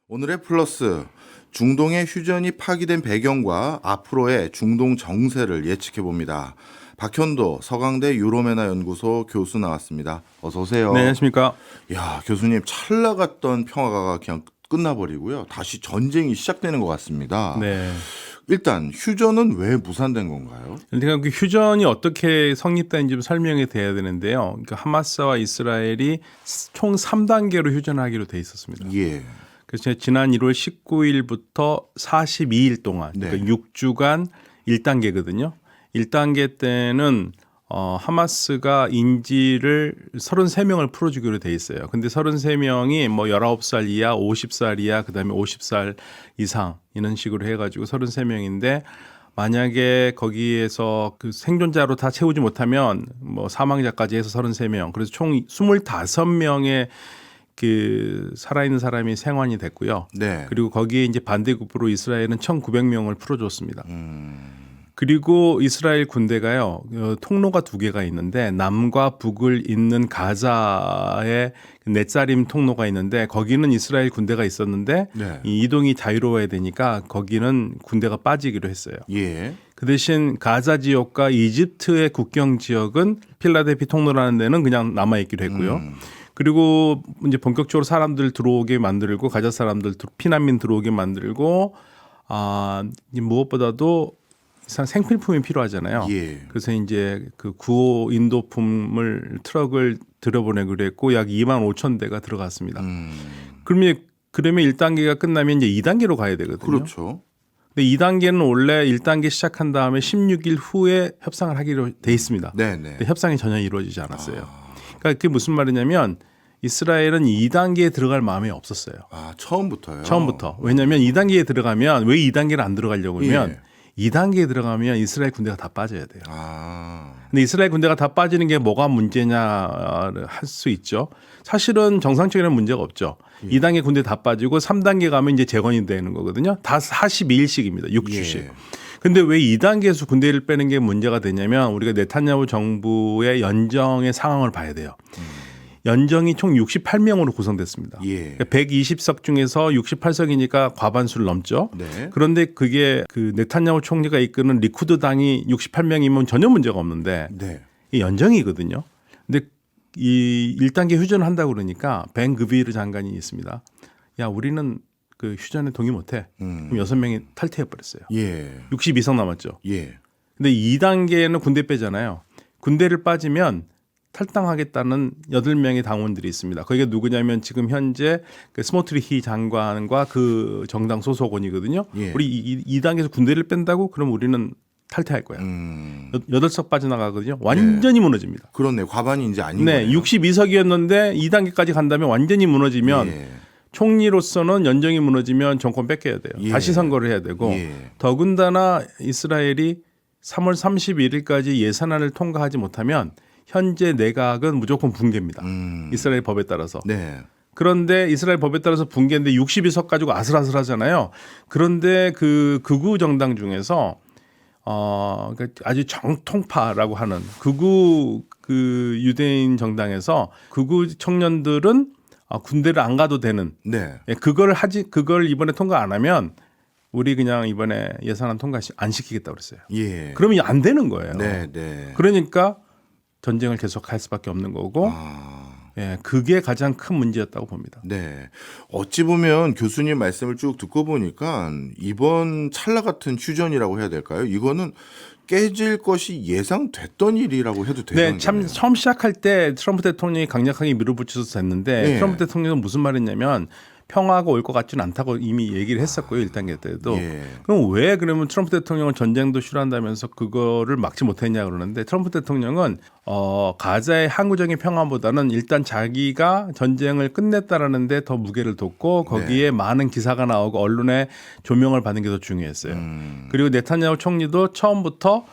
오늘의 플러스, 중동의 휴전이 파기된 배경과 앞으로의 중동 정세를 예측해 봅니다. 박현도 서강대 유로메나 연구소 교수 나왔습니다. 어서 오세요. 네, 안녕하십니까. 야, 교수님 찰나갔던 평화가 그냥 끝나버리고요. 다시 전쟁이 시작되는 것 같습니다. 네. 일단 휴전은 왜 무산된 건가요? 그러니까 그 휴전이 어떻게 성립된지 좀 설명이 돼야 되는데요. 그러니까 하마스와 이스라엘이 총 3단계로 휴전하기로 돼 있었습니다. 예. 그래서 지난 1월 19일부터 42일 동안 네. 그러니까 6주간 1단계거든요. 1단계 때는 하마스가 인질을 33명을 풀어주기로 돼 있어요. 근데 33명이 뭐 19살 이하, 50살 이하, 그다음에 50살 이상 이런 식으로 해가지고 33명인데 만약에 거기에서 그 생존자로 다 채우지 못하면 뭐 사망자까지 해서 33명. 그래서 총 25명의 그 살아있는 사람이 생환이 됐고요. 네. 그리고 거기에 이제 반대급부로 이스라엘은 1,900명을 풀어줬습니다. 그리고 이스라엘 군대가요, 통로가 두 개가 있는데 남과 북을 잇는 가자의 넷자림 통로가 있는데 거기는 이스라엘 군대가 있었는데 네. 이 이동이 자유로워야 되니까 거기는 군대가 빠지기로 했어요. 예. 그 대신 가자 지역과 이집트의 국경 지역은 필라델피 통로라는 데는 그냥 남아있기로 했고요. 그리고 이제 본격적으로 사람들 들어오게 만들고 가자 사람들 피난민 들어오게 만들고 무엇보다도 생필품이 필요하잖아요. 예. 그래서 이제 그 구호 인도품을 트럭을 들여보내기로 했고 약 2만 5천 대가 들어갔습니다. 그러면 1단계가 끝나면 이제 2단계로 가야 되거든요. 그렇죠. 근데 2단계는 원래 1단계 시작한 다음에 16일 후에 협상을 하기로 돼 있습니다. 네네. 근데 협상이 전혀 이루어지지 않았어요. 그러니까 그게 무슨 말이냐면 이스라엘은 2단계에 들어갈 마음이 없었어요. 아, 처음부터요? 처음부터. 왜냐하면 2단계에 들어가면 왜 2단계를 안 들어가려고 하면 예. 2단계에 들어가면 이스라엘 군대가 다 빠져야 돼요. 아. 근데 이스라엘 군대가 다 빠지는 게 뭐가 문제냐를 할 수 있죠. 사실은 정상적인 문제가 없죠. 2단계 군대 다 빠지고 3단계 가면 이제 재건이 되는 거거든요. 다 42일씩입니다. 6주씩. 예. 근데 왜 2단계에서 군대를 빼는 게 문제가 되냐면 우리가 네탄야후 정부의 연정의 상황을 봐야 돼요. 연정이 총 68명으로 구성됐습니다. 예. 120석 중에서 68석이니까 과반수를 넘죠. 네. 그런데 그게 그 네탄야후 총리가 이끄는 리쿠드 당이 68명이면 전혀 문제가 없는데 네. 이 연정이거든요. 근데 이 1단계 휴전을 한다고 그러니까 벤 그비르 장관이 있습니다. 야, 우리는 그 휴전에 동의 못 해. 그럼 6명이 탈퇴해 버렸어요. 예. 62석 남았죠. 예. 근데 2단계는 군대 빼잖아요. 군대를 빠지면 탈당하겠다는 8명의 당원들이 있습니다. 거기가 누구냐면 지금 현재 그 스모트리히 장관과 그 정당 소속원이거든요. 예. 우리 2단계에서 군대를 뺀다고? 그럼 우리는 탈퇴할 거야. 8석 빠져나가거든요. 완전히 무너집니다. 그렇네. 과반이 이제 아닌 네, 거예요. 62석이었는데 2단계까지 간다면 완전히 무너지면 예. 총리로서는 연정이 무너지면 정권 뺏겨야 돼요. 예. 다시 선거를 해야 되고 예. 더군다나 이스라엘이 3월 31일까지 예산안을 통과하지 못하면 현재 내각은 무조건 붕괴입니다. 이스라엘 법에 따라서. 네. 그런데 이스라엘 법에 따라서 붕괴인데 62석 가지고 아슬아슬하잖아요. 그런데 그 극우 정당 중에서 그러니까 아주 정통파라고 하는 극우 그 유대인 정당에서 극우 청년들은 군대를 안 가도 되는. 네. 그걸 이번에 통과 안 하면 우리 그냥 이번에 예산안 통과 안 시키겠다 그랬어요. 예. 그러면 안 되는 거예요. 네, 네. 그러니까 전쟁을 계속할 수밖에 없는 거고, 예, 그게 가장 큰 문제였다고 봅니다. 네. 어찌 보면 교수님 말씀을 쭉 듣고 보니까 이번 찰나 같은 휴전이라고 해야 될까요? 이거는 깨질 것이 예상됐던 일이라고 해도 되는 네, 참 거네요. 처음 시작할 때 트럼프 대통령이 강력하게 밀어붙여서 됐는데 네. 트럼프 대통령은 무슨 말했냐면 평화가 올 것 같지는 않다고 이미 얘기를 했었고요. 1단계 때도. 예. 그럼 왜 그러면 트럼프 대통령은 전쟁도 싫어한다면서 그거를 막지 못했냐 그러는데 트럼프 대통령은 가자의 항구적인 평화보다는 일단 자기가 전쟁을 끝냈다라는 데 더 무게를 뒀고 거기에 많은 기사가 나오고 언론의 조명을 받는 게 더 중요했어요. 그리고 네타냐후 총리도 처음부터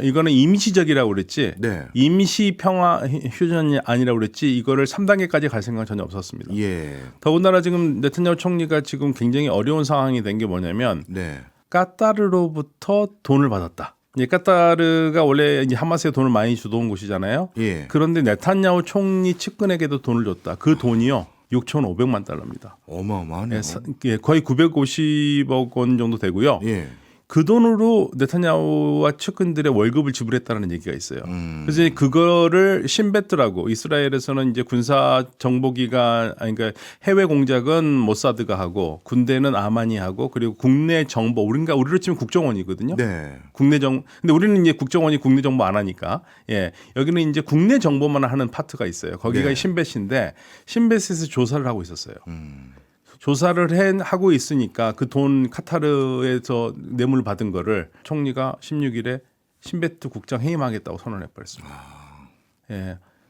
이거는 임시적이라고 그랬지. 네. 임시 평화 휴전이 아니라고 그랬지. 이거를 3단계까지 갈 생각은 전혀 없었습니다. 예. 더군다나 지금 네타냐후 총리가 지금 굉장히 어려운 상황이 된 게 뭐냐면 네. 까타르로부터 돈을 받았다. 이제 까타르가 원래 이제 하마스에 돈을 많이 주던 곳이잖아요. 예. 그런데 네타냐후 총리 측근에게도 돈을 줬다. 그 돈이요. 6,500만 달러입니다. 어마어마하네요. 거의 950억 원 정도 되고요. 예. 그 돈으로 네타냐후와 측근들의 월급을 지불했다는 얘기가 있어요. 그래서 이제 그거를 신베트라고 이스라엘에서는 이제 군사 정보기관 그러니까 해외 공작은 모사드가 하고 군대는 아마니 하고 그리고 국내 정보 우리로 치면 국정원이거든요. 네. 근데 우리는 이제 국정원이 국내 정보 안 하니까 여기는 이제 국내 정보만 하는 파트가 있어요. 거기가 네. 신벳인데 신벳에서 조사를 하고 있었어요. 조사를 하고 있으니까 그 돈 카타르에서 뇌물 받은 거를 총리가 16일에 신베트 국장 해임하겠다고 선언해 버렸습니다.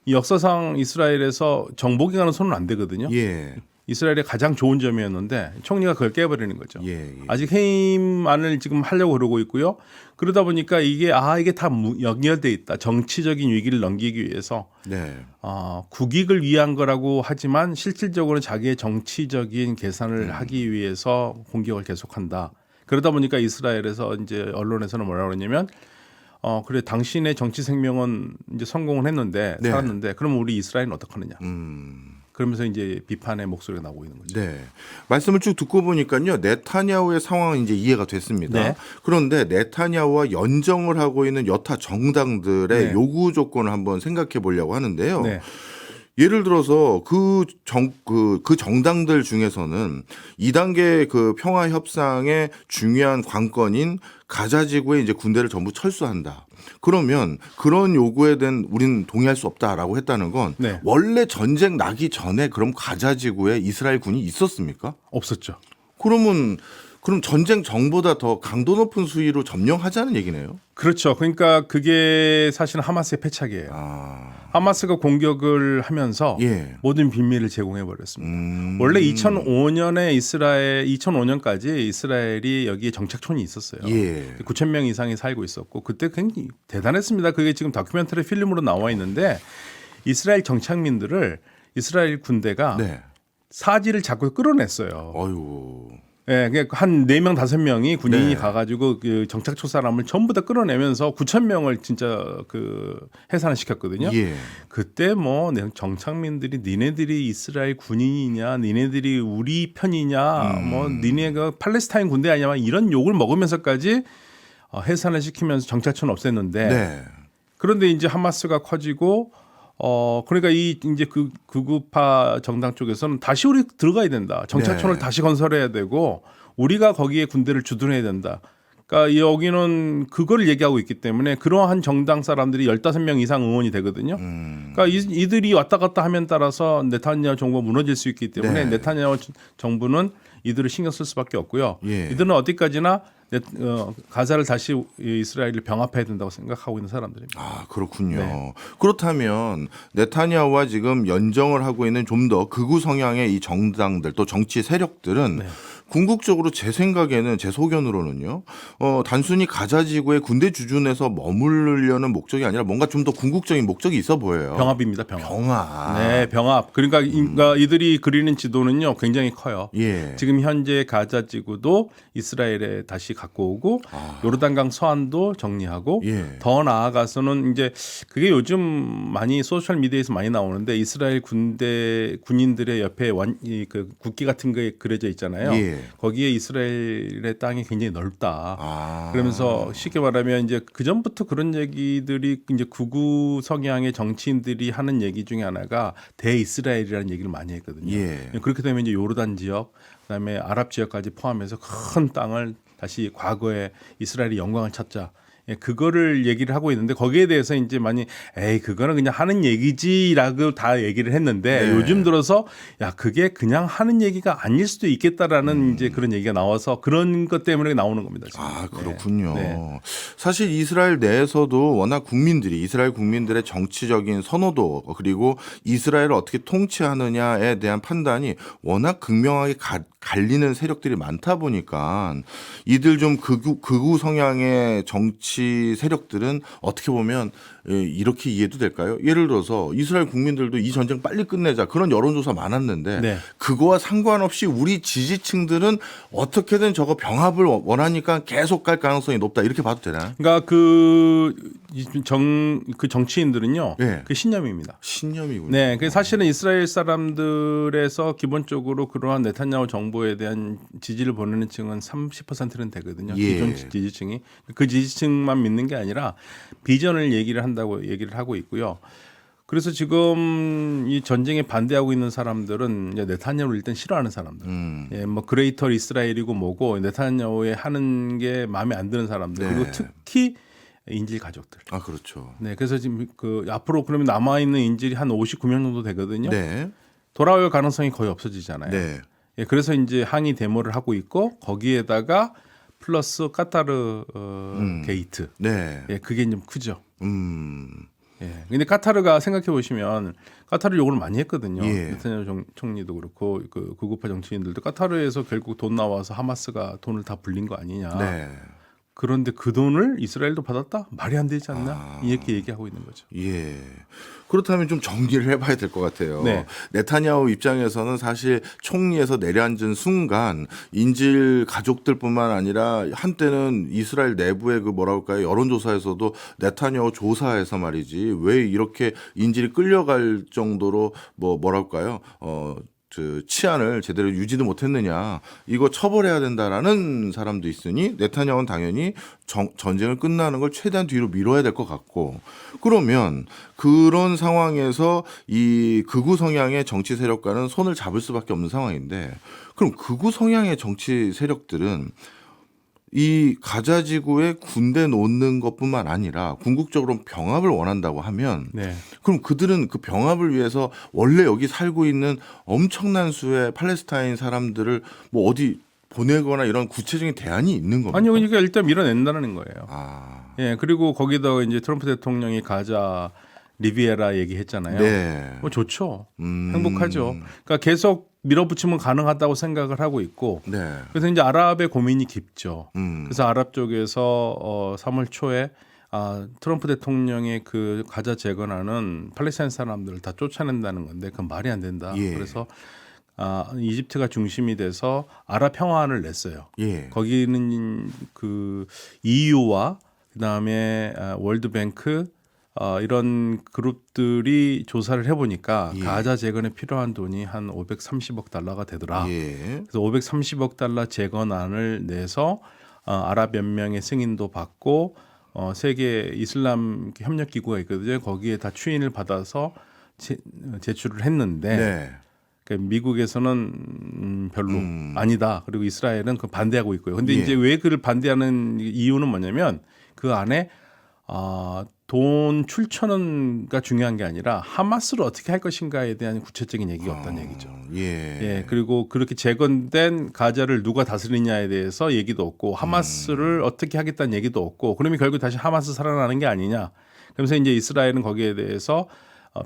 이 역사상 이스라엘에서 정보기관은 손은 안 대거든요. 예. 이스라엘의 가장 좋은 점이었는데 총리가 그걸 깨버리는 거죠. 예. 아직 해임안을 지금 하려고 그러고 있고요. 그러다 보니까 이게 다 연결돼 있다. 정치적인 위기를 넘기기 위해서 네. 국익을 위한 거라고 하지만 실질적으로 자기의 정치적인 계산을 하기 위해서 공격을 계속한다. 그러다 보니까 이스라엘에서 이제 언론에서는 뭐라고 그러냐면 그래 당신의 정치 생명은 이제 성공을 했는데 네. 살았는데 그럼 우리 이스라엘은 어떡하느냐. 그러면서 이제 비판의 목소리가 나오고 있는 거죠. 네. 말씀을 쭉 듣고 보니까요. 네타냐후의 상황은 이제 이해가 됐습니다. 네. 그런데 네타냐후와 연정을 하고 있는 여타 정당들의 네. 요구 조건을 한번 생각해 보려고 하는데요. 네. 예를 들어서 그 정당들 중에서는 2단계 그 평화 협상의 중요한 관건인 가자 지구에 이제 군대를 전부 철수한다. 그러면 그런 요구에 대한 우리는 동의할 수 없다라고 했다는 건 네. 원래 전쟁 나기 전에 그럼 가자 지구에 이스라엘 군이 있었습니까? 없었죠. 그럼 전쟁 전보다 더 강도 높은 수위로 점령하자는 얘기네요. 그렇죠. 그러니까 그게 사실은 하마스의 패착이에요. 하마스가 공격을 하면서 예. 모든 비밀을 제공해 버렸습니다. 원래 2005년까지 이스라엘이 여기에 정착촌이 있었어요. 예. 9천 명 이상이 살고 있었고 그때 굉장히 대단했습니다. 그게 지금 다큐멘터리 필름으로 나와 있는데 이스라엘 정착민들을 이스라엘 군대가 네. 사지를 자꾸 끌어냈어요. 어유. 예, 그러니까 한 4명, 5명이 군인이 네. 가가지고 그 정착초 사람을 전부 다 끌어내면서 9천 명을 진짜 그 해산을 시켰거든요. 예. 그때 뭐 정착민들이 니네들이 이스라엘 군인이냐, 니네들이 우리 편이냐, 뭐 니네가 팔레스타인 군대 아니냐 이런 욕을 먹으면서까지 해산을 시키면서 정착촌을 없앴는데 네. 그런데 이제 하마스가 커지고 그러니까 이제 그 극우파 정당 쪽에서는 다시 우리 들어가야 된다. 정착촌을 네. 다시 건설해야 되고 우리가 거기에 군대를 주둔해야 된다. 그러니까 여기는 그거를 얘기하고 있기 때문에 그러한 정당 사람들이 15명 이상 응원이 되거든요. 그러니까 이들이 왔다 갔다 하면 따라서 네타냐후 정부가 무너질 수 있기 때문에 네. 네타냐후 정부는 이들을 신경 쓸 수밖에 없고요. 예. 이들은 어디까지나 가자를 다시 이스라엘을 병합해야 된다고 생각하고 있는 사람들입니다. 아, 그렇군요. 네. 그렇다면 네타냐후와 지금 연정을 하고 있는 좀 더 극우 성향의 이 정당들 또 정치 세력들은 네. 궁극적으로 제 생각에는 제 소견으로는요. 단순히 가자 지구에 군대 주둔해서 머무르려는 목적이 아니라 뭔가 좀 더 궁극적인 목적이 있어 보여요. 병합입니다. 병합. 병합. 네, 병합. 그러니까 이들이 그리는 지도는요 굉장히 커요. 예. 지금 현재 가자 지구도 이스라엘에 다시 갖고 오고 요르단강 서안도 정리하고 예. 더 나아가서는 이제 그게 요즘 많이 소셜 미디어에서 많이 나오는데 이스라엘 군인들의 옆에 그 국기 같은 게 그려져 있잖아요. 예. 거기에 이스라엘의 땅이 굉장히 넓다. 아. 그러면서 쉽게 말하면 이제 그 전부터 그런 얘기들이 이제 극우 성향의 정치인들이 하는 얘기 중에 하나가 대이스라엘이라는 얘기를 많이 했거든요. 예. 그렇게 되면 이제 요르단 지역, 그다음에 아랍 지역까지 포함해서 큰 땅을 다시 과거에 이스라엘의 영광을 찾자. 그거를 얘기를 하고 있는데 거기에 대해서 이제 많이 그거는 그냥 하는 얘기지라고 다 얘기를 했는데 네. 요즘 들어서 야 그게 그냥 하는 얘기가 아닐 수도 있겠다라는 이제 그런 얘기가 나와서 그런 것 때문에 나오는 겁니다. 지금. 아, 그렇군요. 네. 사실 이스라엘 내에서도 워낙 이스라엘 국민들의 정치적인 선호도 그리고 이스라엘을 어떻게 통치하느냐에 대한 판단이 워낙 극명하게 갈리는 세력들이 많다 보니까 이들 좀 극우 성향의 정치 정치 세력들은 어떻게 보면 이렇게 이해도 될까요? 예를 들어서 이스라엘 국민들도 이 전쟁 빨리 끝내자 그런 여론조사 많았는데 네. 그거와 상관없이 우리 지지층들은 어떻게든 저거 병합을 원하니까 계속 갈 가능성이 높다 이렇게 봐도 되나요? 그러니까 그 정치인들은요, 네. 그 신념입니다. 신념이군요. 네, 그 사실은 이스라엘 사람들에서 기본적으로 그러한 네타냐후 정부에 대한 지지를 보내는 층은 30%는 되거든요. 예. 기존 지지층이 그 지지층만 믿는 게 아니라 비전을 얘기를 하고 있고요. 그래서 지금 이 전쟁에 반대하고 있는 사람들은 이제 네타냐후를 일단 싫어하는 사람들. 예, 뭐 그레이터 이스라엘이고 뭐고 네타냐후에 하는 게 마음에 안 드는 사람들. 네. 그리고 특히 인질 가족들. 아 그렇죠. 네, 그래서 지금 그 앞으로 그러면 남아 있는 인질이 한 59명 정도 되거든요. 네. 돌아올 가능성이 거의 없어지잖아요. 네. 예, 그래서 이제 항의 데모를 하고 있고 거기에다가 플러스 카타르 게이트. 네. 예, 그게 좀 크죠. 음. 예. 근데 카타르가 생각해 보시면 카타르 욕을 많이 했거든요. 예. 네타냐후 총리도 그렇고 그 극우파 정치인들도 카타르에서 결국 돈 나와서 하마스가 돈을 다 불린 거 아니냐. 네. 그런데 그 돈을 이스라엘도 받았다? 말이 안 되지 않나? 이렇게 얘기하고 있는 거죠. 예. 그렇다면 좀 정리를 해봐야 될 것 같아요. 네. 네타냐후 입장에서는 사실 총리에서 내려앉은 순간 인질 가족들뿐만 아니라 한때는 이스라엘 내부의 그 뭐라 할까요 여론조사에서도 네타냐후 조사에서 말이지 왜 이렇게 인질이 끌려갈 정도로 뭐랄까요 그 치안을 제대로 유지도 못했느냐 이거 처벌해야 된다라는 사람도 있으니 네타냐후는 당연히 전쟁을 끝나는 걸 최대한 뒤로 미뤄야 될 것 같고 그러면 그런 상황에서 이 극우 성향의 정치 세력과는 손을 잡을 수밖에 없는 상황인데 그럼 극우 성향의 정치 세력들은 이 가자 지구에 군대 놓는 것뿐만 아니라 궁극적으로 병합을 원한다고 하면 네. 그럼 그들은 그 병합을 위해서 원래 여기 살고 있는 엄청난 수의 팔레스타인 사람들을 뭐 어디 보내거나 이런 구체적인 대안이 있는 겁니까? 아니요, 그러니까 일단 밀어낸다는 거예요. 아, 예, 그리고 거기다가 이제 트럼프 대통령이 가자 리비에라 얘기했잖아요. 네. 뭐 좋죠. 행복하죠. 그러니까 계속 밀어붙이면 가능하다고 생각을 하고 있고. 네. 그래서 이제 아랍의 고민이 깊죠. 음. 그래서 아랍 쪽에서 3월 초에 트럼프 대통령의 그 가자 재건하는 팔레스타인 사람들을 다 쫓아낸다는 건데 그건 말이 안 된다. 예. 그래서 이집트가 중심이 돼서 아랍 평화안을 냈어요. 예. 거기는 그 EU와 그다음에 월드뱅크 이런 그룹들이 조사를 해보니까 예. 가자 재건에 필요한 돈이 한 530억 달러가 되더라. 예. 그래서 530억 달러 재건안을 내서 아랍 연맹의 승인도 받고 세계 이슬람 협력 기구가 있거든요. 거기에 다 추인을 받아서 제출을 했는데 네. 그러니까 미국에서는 별로 아니다. 그리고 이스라엘은 그 반대하고 있고요. 근데 예. 이제 왜 그를 반대하는 이유는 뭐냐면 그 안에 돈 출처가 중요한 게 아니라 하마스를 어떻게 할 것인가에 대한 구체적인 얘기가 없다는 얘기죠. 예. 예, 그리고 그렇게 재건된 가자를 누가 다스리냐에 대해서 얘기도 없고 하마스를 어떻게 하겠다는 얘기도 없고 그러면 결국 다시 하마스 살아나는 게 아니냐. 그러면서 이제 이스라엘은 거기에 대해서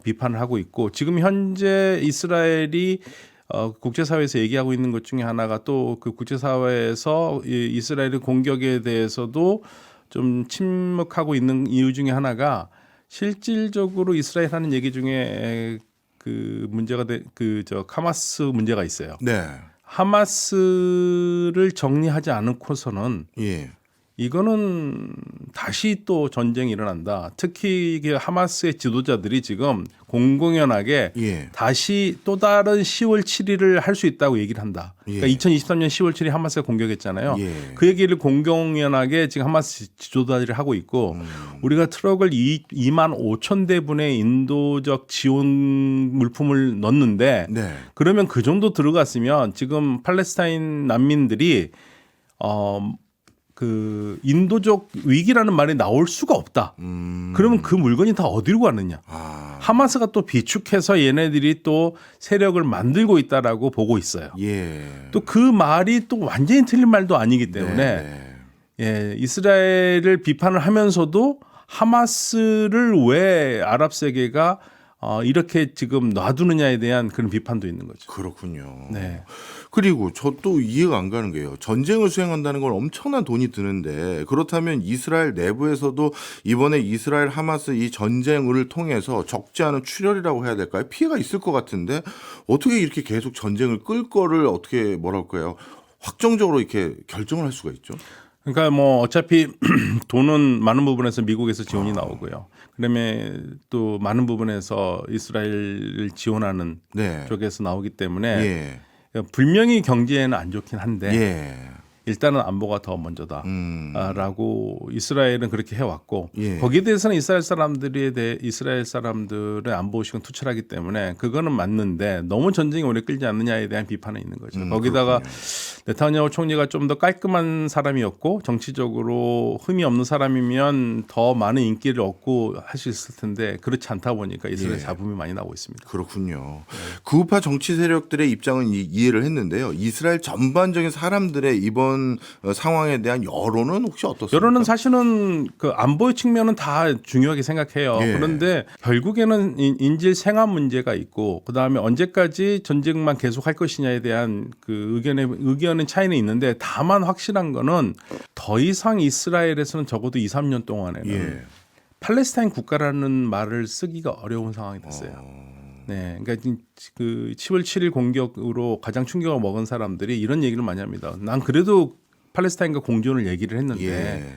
비판을 하고 있고 지금 현재 이스라엘이 국제사회에서 얘기하고 있는 것 중에 하나가 또 그 국제사회에서 이스라엘의 공격에 대해서도 좀 침묵하고 있는 이유 중에 하나가 실질적으로 이스라엘 하는 얘기 중에 그 문제가 하마스 문제가 있어요. 네. 하마스를 정리하지 않고서는 예. 이거는 다시 또 전쟁이 일어난다. 특히 이게 하마스의 지도자들이 지금 공공연하게 예. 다시 또 다른 10월 7일을 할 수 있다고 얘기를 한다. 그러니까 예. 2023년 10월 7일 하마스가 공격했잖아요. 예. 그 얘기를 공공연하게 지금 하마스 지도자들이 하고 있고 우리가 트럭을 2만 5천 대분의 인도적 지원 물품을 넣었는데 네. 그러면 그 정도 들어갔으면 지금 팔레스타인 난민들이 그 인도적 위기라는 말이 나올 수가 없다. 그러면 그 물건이 다 어디로 가느냐? 하마스가 또 비축해서 얘네들이 또 세력을 만들고 있다라고 보고 있어요. 예. 또 그 말이 또 완전히 틀린 말도 아니기 때문에 네. 예, 이스라엘을 비판을 하면서도 하마스를 왜 아랍 세계가 이렇게 지금 놔두느냐에 대한 그런 비판도 있는 거죠. 그렇군요. 네. 그리고 저 또 이해가 안 가는 게요. 전쟁을 수행한다는 건 엄청난 돈이 드는데 그렇다면 이스라엘 내부에서도 이번에 이스라엘 하마스 이 전쟁을 통해서 적지 않은 출혈이라고 해야 될까요? 피해가 있을 것 같은데 어떻게 이렇게 계속 전쟁을 끌 거를 어떻게 뭐랄까요? 확정적으로 이렇게 결정을 할 수가 있죠. 그러니까 뭐 어차피 돈은 많은 부분에서 미국에서 지원이 나오고요. 그다음에 또 많은 부분에서 이스라엘을 지원하는 네. 쪽에서 나오기 때문에 예. 분명히 경제에는 안 좋긴 한데 예. 일단은 안보가 더 먼저다라고 이스라엘은 그렇게 해왔고 예. 거기에 대해서는 이스라엘 사람들의 안보 의식은 투철하기 때문에 그거는 맞는데 너무 전쟁이 오래 끌지 않느냐에 대한 비판은 있는 거죠. 거기다가 그렇군요. 네타냐후 총리가 좀 더 깔끔한 사람이었고 정치적으로 흠이 없는 사람이면 더 많은 인기를 얻고 할 수 있을 텐데 그렇지 않다 보니까 이스라엘 예. 잡음이 많이 나오고 있습니다. 그렇군요. 구우파 정치 세력들의 입장은 이해를 했는데요. 이스라엘 전반적인 사람들의 이번 상황에 대한 여론은 혹시 어떻습니까? 여론은 사실은 그 안보의 측면은 다 중요하게 생각해요. 예. 그런데 결국에는 인질 생활 문제가 있고 그다음에 언제까지 전쟁만 계속할 것이냐에 대한 그 의견의 차이는 있는데 다만 확실한 거는 더 이상 이스라엘에서는 적어도 2, 3년 동안에는 예. 팔레스타인 국가라는 말을 쓰기가 어려운 상황이 됐어요. 네, 그러니까 그 10월 7일 공격으로 가장 충격을 먹은 사람들이 이런 얘기를 많이 합니다. 난 그래도 팔레스타인과 공존을 얘기를 했는데 예.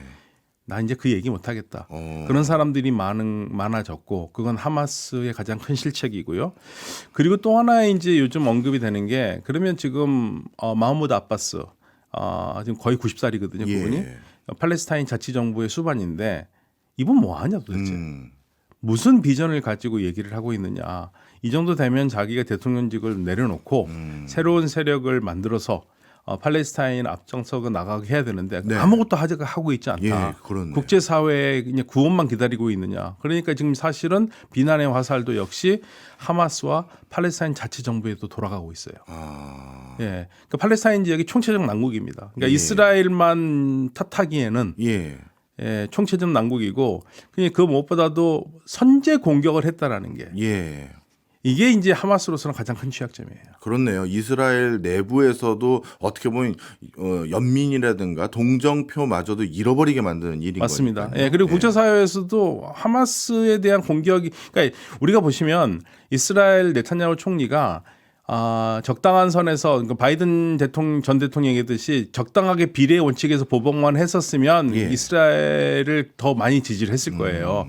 나 이제 그 얘기 못 하겠다. 그런 사람들이 많아졌고 그건 하마스의 가장 큰 실책이고요. 그리고 또 하나 이제 요즘 언급이 되는 게 그러면 지금 마흐무드 아바스 지금 거의 90살이거든요. 예. 그분이 팔레스타인 자치정부의 수반인데 이분 뭐 하냐 도대체. 무슨 비전을 가지고 얘기를 하고 있느냐. 이 정도 되면 자기가 대통령직을 내려놓고 새로운 세력을 만들어서 팔레스타인 앞장서고 나가게 해야 되는데 네. 아무것도 하고 있지 않다. 예, 그렇네. 국제사회의 그냥 구원만 기다리고 있느냐. 그러니까 지금 사실은 비난의 화살도 역시 하마스와 팔레스타인 자치정부에도 돌아가고 있어요. 예, 그러니까 팔레스타인 지역이 총체적 난국입니다. 그러니까 예. 이스라엘만 탓하기에는 예. 총체적 난국이고 그 무엇보다도 선제 공격을 했다라는 게 예. 이게 이제 하마스로서는 가장 큰 취약점이에요. 그렇네요. 이스라엘 내부에서도 어떻게 보면 연민이라든가 동정표마저도 잃어버리게 만드는 일인 맞습니다. 거니까요. 예, 그리고 국제사회에서도 하마스에 대한 공격이 그러니까 우리가 보시면 이스라엘 네타냐후 총리가 적당한 선에서 그러니까 바이든 전 대통령이 얘기했듯이 적당하게 비례 원칙에서 보복만 했었으면 예. 이스라엘을 더 많이 지지를 했을 거예요.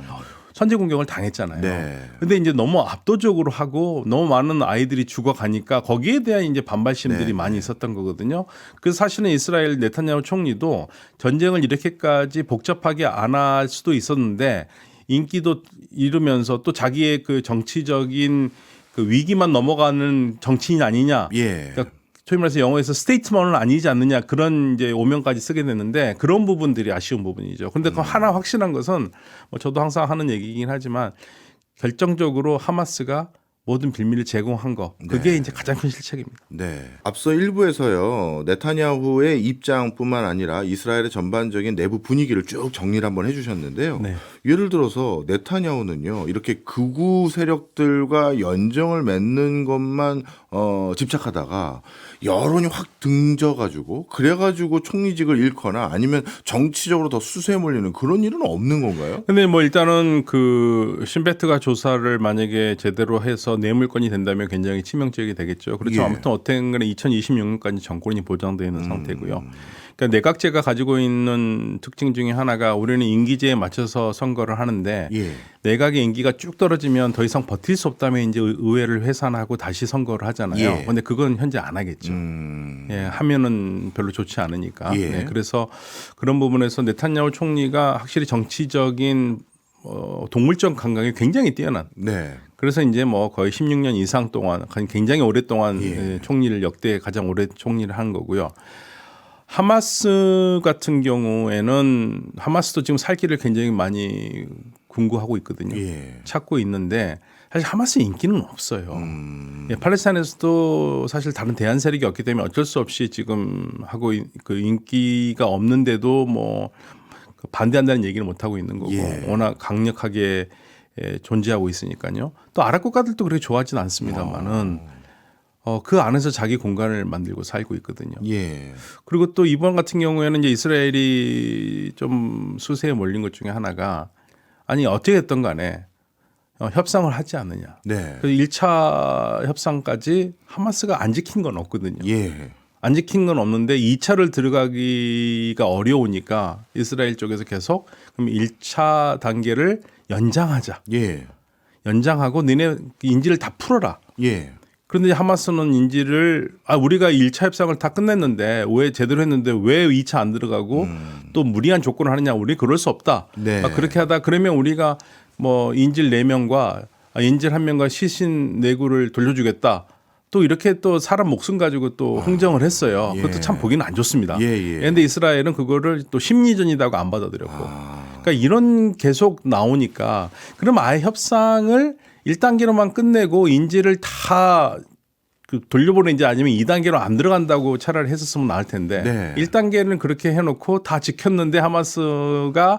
선제 공격을 당했잖아요. 네. 근데 이제 너무 압도적으로 하고 너무 많은 아이들이 죽어가니까 거기에 대한 이제 반발심들이 네. 많이 있었던 거거든요. 그래서 사실은 이스라엘 네타냐후 총리도 전쟁을 이렇게까지 복잡하게 안 할 수도 있었는데 인기도 잃으면서 또 자기의 그 정치적인 그 위기만 넘어가는 정치인 아니냐. 예. 그러니까 소위 말해서 영어에서 스테이트먼은 아니지 않느냐 그런 이제 오명까지 쓰게 됐는데 그런 부분들이 아쉬운 부분이죠. 그런데 그 하나 확실한 것은 뭐 저도 항상 하는 얘기이긴 하지만 결정적으로 하마스가 모든 빌미를 제공한 거 그게 네. 이제 가장 큰 실책입니다. 네. 앞서 일부에서요. 네타냐후의 입장뿐만 아니라 이스라엘의 전반적인 내부 분위기를 쭉 정리를 한번 해주셨는데요. 네. 예를 들어서 네타냐후는요. 이렇게 극우 세력들과 연정을 맺는 것만 집착하다가 여론이 확 등져가지고 그래가지고 총리직을 잃거나 아니면 정치적으로 더 수세에 몰리는 그런 일은 없는 건가요? 근데 뭐 일단은 그 신베트가 조사를 만약에 제대로 해서 뇌물건이 된다면 굉장히 치명적이 되겠죠. 그렇죠. 예. 아무튼 어쨌든 간에 2026년까지 정권이 보장되어 있는 상태고요. 그러니까 내각제가 가지고 있는 특징 중에 하나가 우리는 임기제에 맞춰서 선거를 하는데 예. 내각의 임기가 쭉 떨어지면 더 이상 버틸 수 없다면 이제 의회를 해산하고 다시 선거를 하잖아요. 예. 그런데 그건 현재 안 하겠죠. 예, 하면은 별로 좋지 않으니까. 예. 네, 그래서 그런 부분에서 네타냐후 총리가 확실히 정치적인 동물적 감각이 굉장히 뛰어난. 네. 그래서 이제 뭐 거의 16년 이상 동안 굉장히 오랫동안 예. 총리를 역대 가장 오래 총리를 한 거고요. 하마스 같은 경우에는 하마스도 지금 살 길을 굉장히 많이 궁구하고 있거든요. 예. 찾고 있는데 사실 하마스 인기는 없어요. 예, 팔레스타인에서도 사실 다른 대안 세력이 없기 때문에 어쩔 수 없이 지금 하고 그 인기가 없는데도 뭐 반대한다는 얘기를 못 하고 있는 거고 예. 워낙 강력하게 존재하고 있으니까요. 또 아랍 국가들도 그렇게 좋아하지는 않습니다만은 그 안에서 자기 공간을 만들고 살고 있거든요. 예. 그리고 또 이번 같은 경우에는 이제 이스라엘이 좀 수세에 몰린 것 중에 하나가 아니 어떻게 됐든 간에 협상을 하지 않느냐. 네. 그 1차 협상까지 하마스가 안 지킨 건 없거든요. 예. 안 지킨 건 없는데 2차를 들어가기가 어려우니까 이스라엘 쪽에서 계속 그럼 1차 단계를 연장하자. 예. 연장하고 니네 인질을 다 풀어라. 예. 그런데 하마스는 인질을 우리가 1차 협상을 다 끝냈는데 왜 제대로 했는데 왜 2차 안 들어가고 또 무리한 조건을 하느냐. 우리 그럴 수 없다. 네. 그렇게 하다 그러면 우리가 뭐 인질 4명과 인질 1명과 시신 내구를 돌려주겠다. 또 이렇게 또 사람 목숨 가지고 또 흥정을 했어요. 예. 그것도 참 보기는 안 좋습니다. 예. 그런데 이스라엘은 그거를 또 심리전이라고 안 받아들였고. 그러니까 이런 계속 나오니까 그럼 아예 협상을 1단계로만 끝내고 인질을 다 돌려보내지 아니면 2단계로 안 들어간다고 차라리 했었으면 나을 텐데 네. 1단계는 그렇게 해놓고 다 지켰는데 하마스가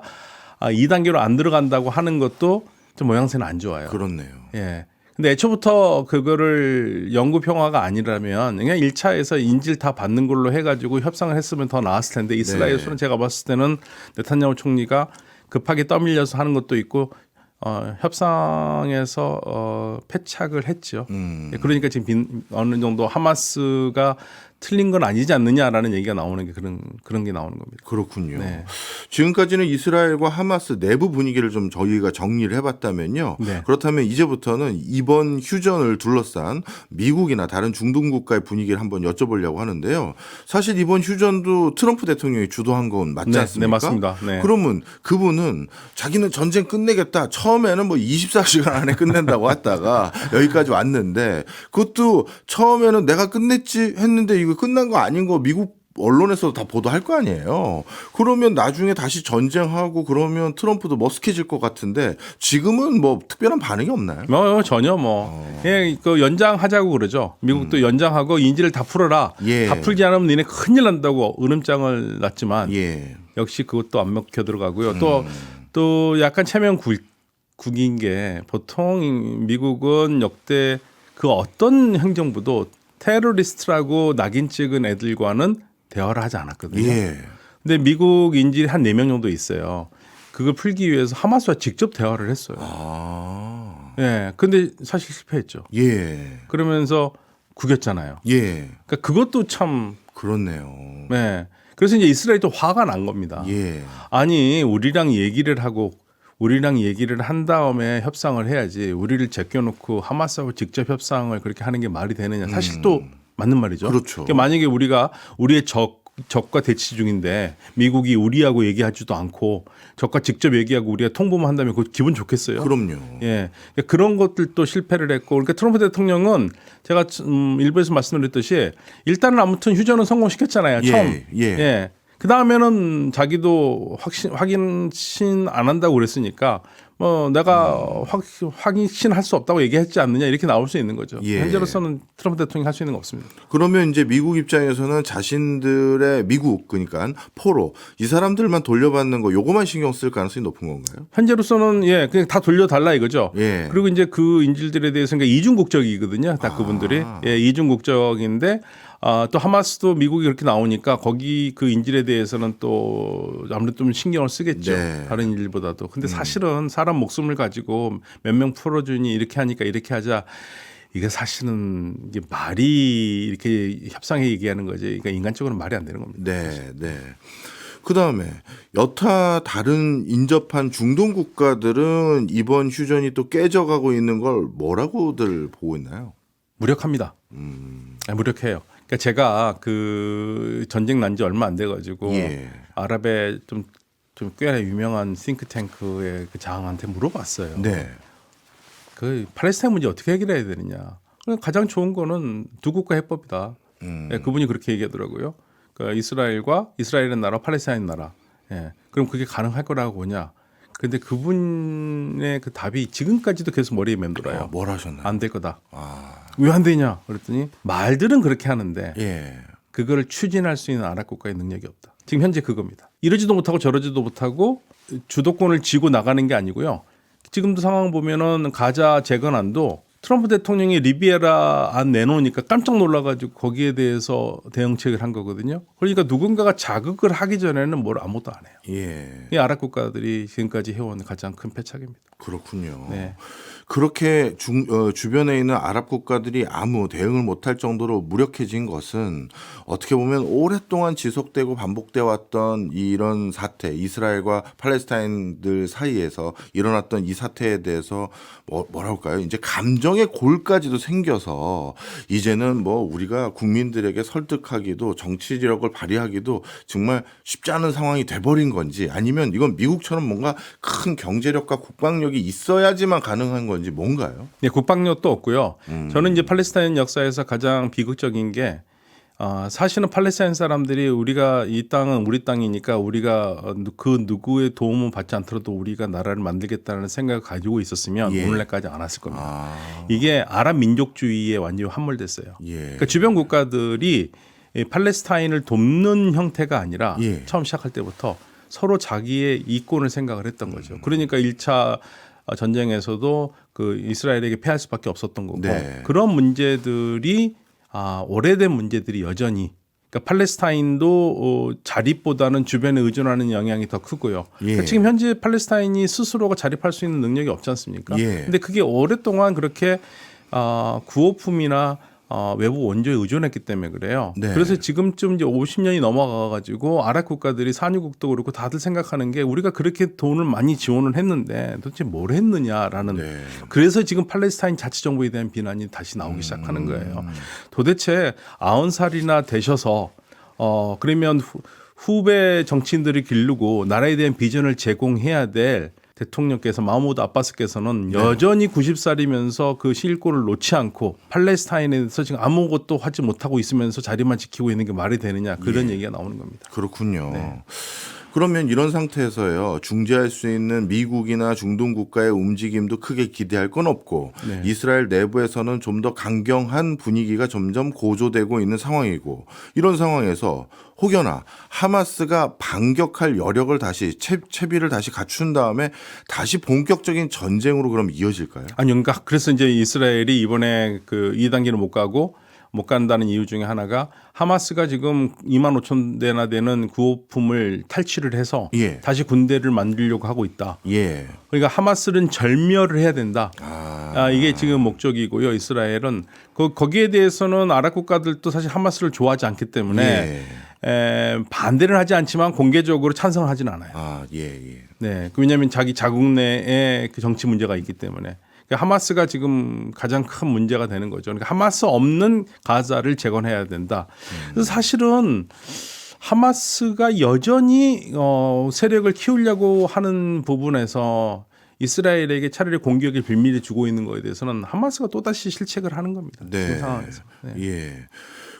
2단계로 안 들어간다고 하는 것도 좀 모양새는 안 좋아요. 그렇네요. 예. 근데 애초부터 그거를 영구 평화가 아니라면 그냥 1차에서 인질 다 받는 걸로 해가지고 협상을 했으면 더 나았을 텐데 이스라엘에서는 제가 봤을 때는 네타냐후 총리가 급하게 떠밀려서 하는 것도 있고 협상에서 패착을 했죠. 그러니까 지금 어느 정도 하마스가 틀린 건 아니지 않느냐라는 얘기가 나오는 게 그런 게 나오는 겁니다. 그렇군요. 네. 지금까지는 이스라엘과 하마스 내부 분위기를 좀 저희가 정리를 해봤다면요. 네. 그렇다면 이제부터는 이번 휴전을 둘러싼 미국이나 다른 중동 국가의 분위기를 한번 여쭤보려고 하는데요. 사실 이번 휴전도 트럼프 대통령이 주도한 건 맞지 않습니까? 네, 맞습니다. 네. 그러면 그분은 자기는 전쟁 끝내겠다. 처음에는 뭐 24시간 안에 끝낸다고 했다가 여기까지 왔는데 그것도 처음에는 내가 끝냈지 했는데 이거 끝난 거 아닌 거 미국 언론에서도 다 보도할 거 아니에요. 그러면 나중에 다시 전쟁하고 그러면 트럼프도 머쓱해질 것 같은데 지금은 뭐 특별한 반응이 없나요? 전혀 예, 그 연장하자고 그러죠. 미국도 연장하고 인질을 다 풀어라. 예. 다 풀지 않으면 니네 큰일 난다고 으름장을 놨지만 예. 역시 그것도 안 먹혀 들어가고요. 또 약간 체면 국인 게 보통 미국은 역대 그 어떤 행정부도 테러리스트라고 낙인 찍은 애들과는 대화를 하지 않았거든요. 예. 근데 미국 인질이 한 4명 정도 있어요. 그걸 풀기 위해서 하마스와 직접 대화를 했어요. 예. 근데 사실 실패했죠. 예. 그러면서 구겼잖아요. 예. 그러니까 그것도 참 그렇네요. 네. 그래서 이제 이스라엘도 화가 난 겁니다. 예. 아니, 우리랑 얘기를 한 다음에 협상을 해야지. 우리를 제껴놓고 하마스하고 직접 협상을 그렇게 하는 게 말이 되느냐. 사실 또 맞는 말이죠. 그렇죠. 그러니까 만약에 우리가 우리의 적과 대치 중인데 미국이 우리하고 얘기하지도 않고 적과 직접 얘기하고 우리가 통보만 한다면 그거 기분 좋겠어요? 그럼요. 예. 그러니까 그런 것들도 실패를 했고 그러니까 트럼프 대통령은 제가 일부에서 말씀드렸듯이 일단은 아무튼 휴전은 성공시켰잖아요. 처음. 예. 그 다음에는 자기도 확신 안 한다고 그랬으니까 뭐 내가 확신할 수 없다고 얘기했지 않느냐 이렇게 나올 수 있는 거죠. 예. 현재로서는 트럼프 대통령이 할 수 있는 거 없습니다. 그러면 이제 미국 입장에서는 자신들의 미국 그러니까 포로 이 사람들만 돌려받는 거 요거만 신경 쓸 가능성이 높은 건가요? 현재로서는 예 그냥 다 돌려달라 이거죠. 예. 그리고 이제 그 인질들에 대해서 그러니까 이중 국적이거든요. 다 그분들이 예 이중 국적인데 또 하마스도 미국이 그렇게 나오니까 거기 그 인질에 대해서는 또 아무래도 좀 신경을 쓰겠죠. 네. 다른 인질보다도. 근데 사실은 사람 목숨을 가지고 몇 명 풀어주니 이렇게 하니까 이렇게 하자. 이게 사실은 이게 말이 이렇게 협상에 얘기하는 거지. 그러니까 인간적으로 말이 안 되는 겁니다. 네, 네. 그 다음에 여타 다른 인접한 중동 국가들은 이번 휴전이 또 깨져가고 있는 걸 뭐라고들 보고 있나요? 무력합니다. 무력해요. 그러니까 제가 그 전쟁 난 지 얼마 안 돼가지고 예. 아랍의 좀 꽤나 유명한 싱크탱크의 그 장한테 물어봤어요. 네. 그 팔레스타인 문제 어떻게 해결해야 되느냐. 가장 좋은 거는 두 국가 해법이다. 예, 그분이 그렇게 얘기하더라고요. 그러니까 이스라엘의 나라, 팔레스타인 나라. 예, 그럼 그게 가능할 거라고 보냐. 그런데 그분의 그 답이 지금까지도 계속 머리에 맴돌아요. 뭘 하셨나요? 안 될 거다. 왜 안 되냐? 그랬더니 말들은 그렇게 하는데 예. 그거를 추진할 수 있는 아랍 국가의 능력이 없다. 지금 현재 그겁니다. 이러지도 못하고 저러지도 못하고 주도권을 쥐고 나가는 게 아니고요. 지금도 상황 보면은 가자 재건안도 트럼프 대통령이 리비에라 안 내놓으니까 깜짝 놀라가지고 거기에 대해서 대응책을 한 거거든요. 그러니까 누군가가 자극을 하기 전에는 뭘 아무것도 안 해요. 예. 이 아랍 국가들이 지금까지 해온 가장 큰 패착입니다. 그렇군요. 네. 그렇게 주변에 있는 아랍 국가들이 아무 대응을 못할 정도로 무력해진 것은 어떻게 보면 오랫동안 지속되고 반복되어 왔던 이런 사태, 이스라엘과 팔레스타인들 사이에서 일어났던 이 사태에 대해서 뭐라 할까요? 이제 감정의 골까지도 생겨서 이제는 뭐 우리가 국민들에게 설득하기도 정치력을 발휘하기도 정말 쉽지 않은 상황이 돼버린 건지, 아니면 이건 미국처럼 뭔가 큰 경제력과 국방력이 있어야지만 가능한 건지 뭔가요? 네, 국방력도 없고요. 저는 이제 팔레스타인 역사에서 가장 비극적인 게 사실은 팔레스타인 사람들이 우리가 이 땅은 우리 땅이니까 우리가 그 누구의 도움을 받지 않더라도 우리가 나라를 만들겠다는 생각을 가지고 있었으면 예. 오늘날까지 안 왔을 겁니다. 아, 이게 아랍 민족주의에 완전히 함몰됐어요. 예. 그러니까 주변 국가들이 이 팔레스타인을 돕는 형태가 아니라 예. 처음 시작할 때부터 서로 자기의 이권을 생각을 했던 거죠. 그러니까 1차 전쟁에서도 그 이스라엘에게 패할 수밖에 없었던 거고, 네. 그런 문제들이 오래된 문제들이 여전히, 그러니까 팔레스타인도 자립보다는 주변에 의존하는 영향이 더 크고요. 예. 그러니까 지금 현재 팔레스타인이 스스로가 자립할 수 있는 능력이 없지 않습니까? 예. 근데 그게 오랫동안 그렇게 구호품이나 외부 원조에 의존했기 때문에 그래요. 네. 그래서 지금쯤 이제 50년이 넘어가가지고 아랍 국가들이 산유국도 그렇고 다들 생각하는 게 우리가 그렇게 돈을 많이 지원을 했는데 도대체 뭘 했느냐라는. 네. 그래서 지금 팔레스타인 자치정부에 대한 비난이 다시 나오기 시작하는 거예요. 도대체 90살이나 되셔서 그러면 후배 정치인들을 기르고 나라에 대한 비전을 제공해야 될 대통령께서 마흐무드 아바스께서는 여전히 90살이면서 그 시일권을 놓지 않고 팔레스타인에 대해서 지금 아무것도 하지 못하고 있으면서 자리만 지키고 있는 게 말이 되느냐, 그런 얘기가 나오는 겁니다. 그렇군요. 네. 그러면 이런 상태에서요, 중재할 수 있는 미국이나 중동 국가의 움직임도 크게 기대할 건 없고, 네. 이스라엘 내부에서는 좀 더 강경한 분위기가 점점 고조되고 있는 상황이고, 이런 상황에서 혹여나 하마스가 반격할 여력을 다시 채비를 다시 갖춘 다음에 다시 본격적인 전쟁으로 그럼 이어질까요? 아니, 그러니까 그래서 이제 이스라엘이 이번에 그 2단계를 못 간다는 이유 중에 하나가 하마스가 지금 2만 5천 대나 되는 구호품을 탈취를 해서 예. 다시 군대를 만들려고 하고 있다. 예. 그러니까 하마스는 절멸을 해야 된다. 이게 지금 목적이고요. 이스라엘은 거기에 대해서는 아랍 국가들도 사실 하마스를 좋아하지 않기 때문에 반대를 하지 않지만 공개적으로 찬성을 하진 않아요. 예. 네, 왜냐하면 자기 자국 내에 그 정치 문제가 있기 때문에. 그러니까 하마스가 지금 가장 큰 문제가 되는 거죠. 그러니까 하마스 없는 가자를 재건해야 된다. 그래서 사실은 하마스가 여전히 세력을 키우려고 하는 부분에서 이스라엘에게 차라리 공격의 빌미를 주고 있는 거에 대해서는 하마스가 또다시 실책을 하는 겁니다. 네. 지금 상황에서. 네. 예.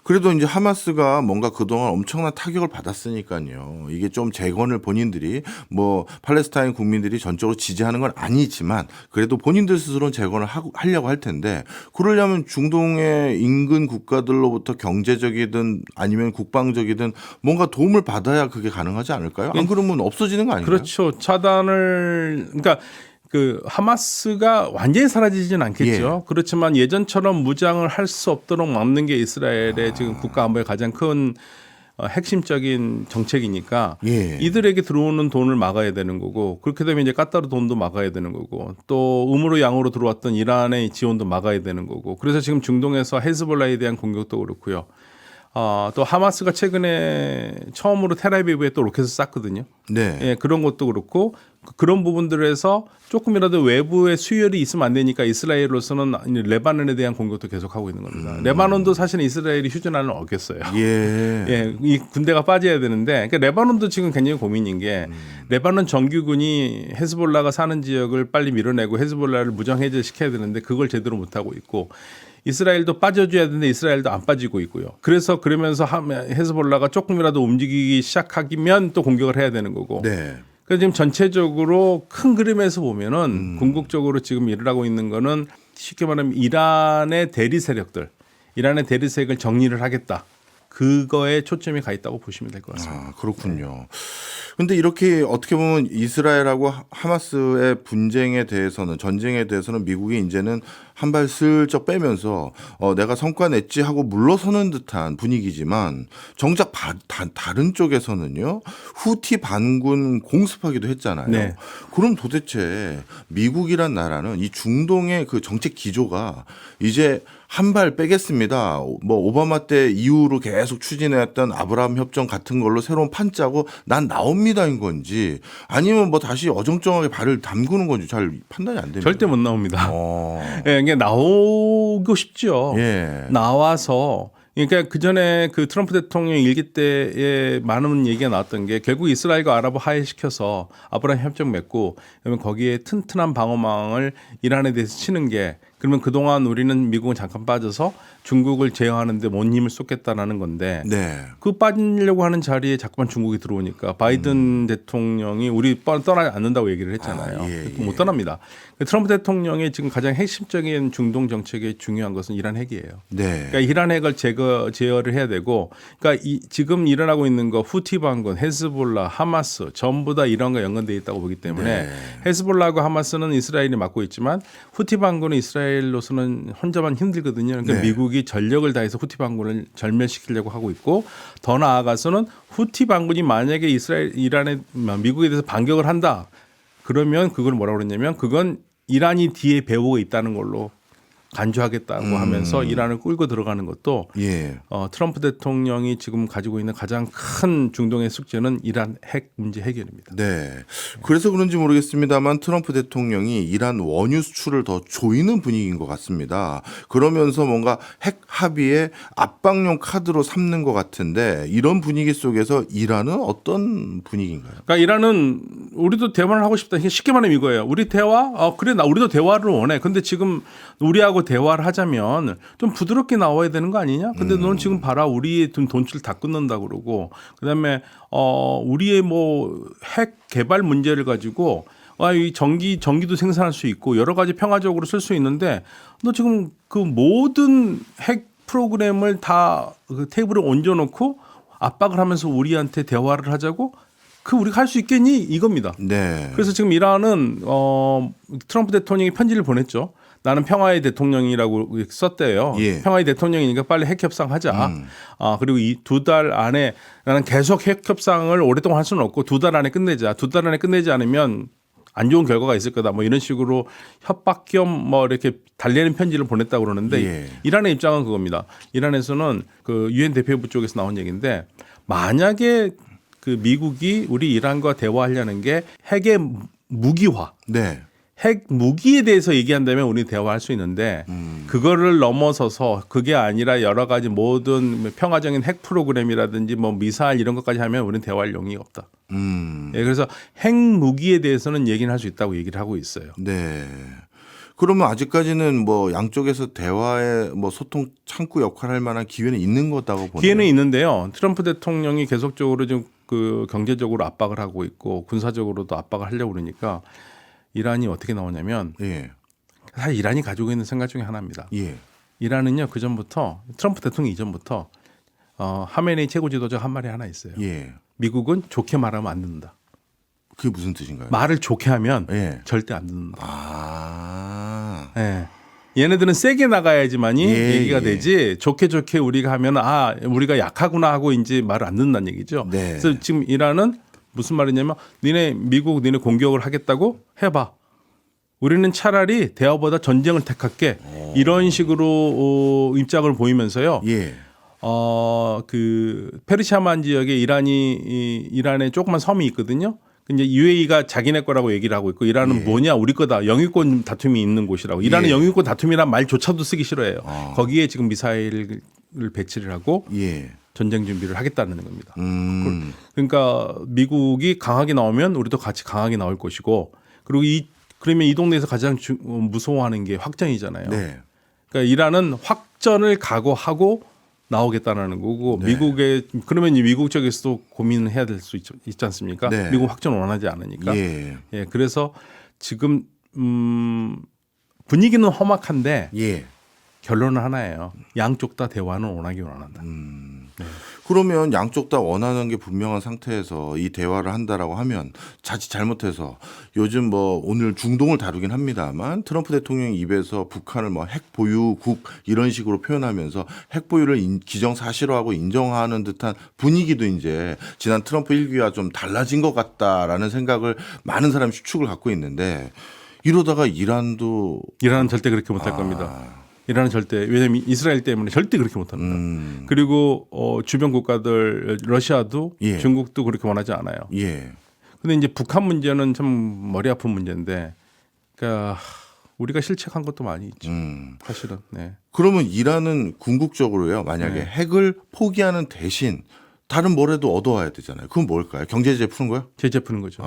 그래도 이제 하마스가 뭔가 그동안 엄청난 타격을 받았으니까요. 이게 좀 재건을 본인들이 뭐 팔레스타인 국민들이 전적으로 지지하는 건 아니지만 그래도 본인들 스스로는 재건을 하려고 할 텐데, 그러려면 중동의 인근 국가들로부터 경제적이든 아니면 국방적이든 뭔가 도움을 받아야 그게 가능하지 않을까요? 안 그러면 없어지는 거 아닌가요? 그렇죠. 그러니까 그 하마스가 완전히 사라지지는 않겠죠. 그렇지만 예전처럼 무장을 할 수 없도록 막는 게 이스라엘의 지금 국가 안보의 가장 큰 핵심적인 정책이니까 이들에게 들어오는 돈을 막아야 되는 거고, 그렇게 되면 이제 까따르 돈도 막아야 되는 거고, 또 음으로 양으로 들어왔던 이란의 지원도 막아야 되는 거고, 그래서 지금 중동에서 헤즈볼라에 대한 공격도 그렇고요. 또 하마스가 최근에 처음으로 텔아비브에 또 로켓을 쐈거든요. 네. 예, 그런 것도 그렇고 그런 부분들에서 조금이라도 외부의 수혈이 있으면 안 되니까 이스라엘로서는 레바논에 대한 공격도 계속하고 있는 겁니다. 레바논도 사실 이스라엘이 휴전안을 어겼어요. 예, 이 군대가 빠져야 되는데, 그러니까 레바논도 지금 굉장히 고민인 게 레바논 정규군이 헤즈볼라가 사는 지역을 빨리 밀어내고 헤즈볼라를 무장해제시켜야 되는데 그걸 제대로 못하고 있고, 이스라엘도 빠져줘야 되는데 이스라엘도 안 빠지고 있고요. 그러면서 헤즈볼라가 조금이라도 움직이기 시작하면 또 공격을 해야 되는 거고. 네. 그래서 지금 전체적으로 큰 그림에서 보면은 궁극적으로 지금 일어나고 있는 거는 쉽게 말하면 이란의 대리 세력들, 이란의 대리 세력을 정리를 하겠다. 그거에 초점이 가 있다고 보시면 될 것 같습니다. 그렇군요. 근데 이렇게 어떻게 보면 이스라엘하고 하마스의 전쟁에 대해서는 미국이 이제는 한 발 슬쩍 빼면서 내가 성과 냈지 하고 물러서는 듯한 분위기지만 정작 다른 쪽에서는요. 후티 반군 공습하기도 했잖아요. 네. 그럼 도대체 미국이란 나라는 이 중동의 그 정책 기조가 이제 한 발 빼겠습니다. 뭐 오바마 때 이후로 계속 추진해왔던 아브라함 협정 같은 걸로 새로운 판 짜고 난 나옵니다인 건지 아니면 뭐 다시 어정쩡하게 발을 담그는 건지 잘 판단이 안 됩니다. 절대 못 나옵니다. 예, 이게 나오고 싶죠. 예. 나와서 그러니까 그 전에 그 트럼프 대통령 일기 때에 많은 얘기가 나왔던 게 결국 이스라엘과 아랍을 하해시켜서 아브라함 협정 맺고 그러면 거기에 튼튼한 방어망을 이란에 대해서 치는 게 그러면 그동안 우리는 미국은 잠깐 빠져서 중국을 제어하는데 못 힘을 쏟겠다라는 건데 네. 그 빠지려고 하는 자리에 자꾸만 중국이 들어오니까 바이든 대통령이 우리 떠나지 않는다고 얘기를 했잖아요. 못 떠납니다. 트럼프 대통령의 지금 가장 핵심적인 중동 정책의 중요한 것은 이란 핵이에요. 네. 그러니까 이란 핵을 제어를 해야 되고, 그러니까 지금 일어나고 있는 거 후티 반군, 헤즈볼라, 하마스 전부 다 이란과 연관되어 있다고 보기 때문에 헤즈볼라하고 하마스는 이스라엘이 맡고 있지만 후티 반군은 이스라엘로서는 혼자만 힘들거든요. 그러니까 미국이 전력을 다해서 후티 반군을 절멸시키려고 하고 있고, 더 나아가서는 후티 반군이 만약에 이란에 미국에 대해서 반격을 한다. 그러면 그걸 뭐라고 그러냐면 그건 이란이 뒤에 배후가 있다는 걸로 간주하겠다고 하면서 이란을 끌고 들어가는 것도 트럼프 대통령이 지금 가지고 있는 가장 큰 중동의 숙제는 이란 핵 문제 해결입니다. 네. 그래서 그런지 모르겠습니다만 트럼프 대통령이 이란 원유 수출을 더 조이는 분위기인 것 같습니다. 그러면서 뭔가 핵 합의의 압박용 카드로 삼는 것 같은데 이런 분위기 속에서 이란은 어떤 분위기인가요? 그러니까 이란은 우리도 대화를 하고 싶다. 쉽게 말하면 이거예요. 우리 대화? 그래, 우리도 대화를 원해. 근데 지금 우리하고 대화를 하자면 좀 부드럽게 나와야 되는 거 아니냐? 근데 너는 지금 봐라. 우리의 돈줄 다 끊는다 그러고 그다음에 우리의 뭐 핵 개발 문제를 가지고 이 전기도 생산할 수 있고 여러 가지 평화적으로 쓸 수 있는데 너 지금 그 모든 핵 프로그램을 다 그 테이블에 얹어놓고 압박을 하면서 우리한테 대화를 하자고 우리가 할 수 있겠니? 이겁니다. 네. 그래서 지금 이란은 트럼프 대통령이 편지를 보냈죠. 나는 평화의 대통령이라고 썼대요. 평화의 대통령이니까 빨리 핵 협상하자. 그리고 이 2달 안에 나는 계속 핵 협상을 오랫동안 할 수는 없고 2달 안에 끝내자. 2달 안에 끝내지 않으면 안 좋은 결과가 있을 거다. 뭐 이런 식으로 협박 겸 뭐 이렇게 달래는 편지를 보냈다고 그러는데 이란의 입장은 그겁니다. 이란에서는 그 유엔 대표부 쪽에서 나온 얘기인데 만약에 그 미국이 우리 이란과 대화하려는 게 핵의 무기화. 핵 무기에 대해서 얘기한다면 우리는 대화할 수 있는데 그거를 넘어서서 그게 아니라 여러 가지 모든 평화적인 핵 프로그램이라든지 뭐 미사일 이런 것까지 하면 우리는 대화할 용의가 없다. 그래서 핵 무기에 대해서는 얘기는 할 수 있다고 얘기를 하고 있어요. 네. 그러면 아직까지는 뭐 양쪽에서 대화의 뭐 소통 창구 역할을 할 만한 기회는 있는 거다고 보나요? 기회는 있는데요. 트럼프 대통령이 계속적으로 좀 그 경제적으로 압박을 하고 있고 군사적으로도 압박을 하려고 그러니까 이란이 어떻게 나오냐면 사실 이란이 가지고 있는 생각 중에 하나입니다. 이란은요 그 전부터 트럼프 대통령 이전부터 하메네이 최고 지도자 한 말이 하나 있어요. 미국은 좋게 말하면 안 듣는다. 그게 무슨 뜻인가요? 말을 좋게 하면 절대 안 듣는다. 얘네들은 세게 나가야지만이 얘기가 되지 좋게 우리가 하면 우리가 약하구나 하고 이제 말을 안 듣는다는 얘기죠. 그래서 지금 이란은 무슨 말이냐면 미국 니네 공격을 하겠다고 해봐. 우리는 차라리 대화보다 전쟁을 택할게. 이런 식으로 입장을 보이면서요. 그 페르시아만 지역에 이란에 조그만 섬이 있거든요. 이제 UAE가 자기네 거라고 얘기를 하고 있고 이란은 뭐냐 우리 거다. 영유권 다툼이 있는 곳이라고. 이란은 영유권 다툼이란 말조차도 쓰기 싫어해요. 거기에 지금 미사일을 배치를 하고 전쟁 준비를 하겠다는 겁니다. 그러니까 미국이 강하게 나오면 우리도 같이 강하게 나올 것이고 그리고 그러면 이 동네에서 가장 무서워하는 게 확전이잖아요. 그러니까 이란은 확전을 각오하고 나오겠다는 거고 그러면 미국 쪽에서도 고민을 해야 될 수 있지 않습니까? 미국 확전 원하지 않으니까. 그래서 지금 분위기는 험악한데 결론은 하나예요. 양쪽 다 대화는 원하기 원한다. 그러면 양쪽 다 원하는 게 분명한 상태에서 이 대화를 한다라고 하면 자칫 잘못해서 요즘 뭐 오늘 중동을 다루긴 합니다만 트럼프 대통령 입에서 북한을 뭐 핵 보유국 이런 식으로 표현하면서 핵 보유를 기정사실화하고 인정하는 듯한 분위기도 이제 지난 트럼프 일기와 좀 달라진 것 같다라는 생각을 많은 사람이 추측을 갖고 있는데 이러다가 이란은 절대 그렇게 못할 겁니다. 이란은 절대, 왜냐하면 이스라엘 때문에 절대 그렇게 못합니다. 그리고 주변 국가들 러시아도 예. 중국도 그렇게 원하지 않아요. 예. 근데 이제 북한 문제는 참 머리 아픈 문제인데, 그러니까 우리가 실책한 것도 많이 있죠. 사실은. 네. 그러면 이란은 궁극적으로요. 만약에 핵을 포기하는 대신 다른 뭐라도 얻어와야 되잖아요. 그건 뭘까요? 경제 제재 푸는 거요? 제재 푸는 거죠.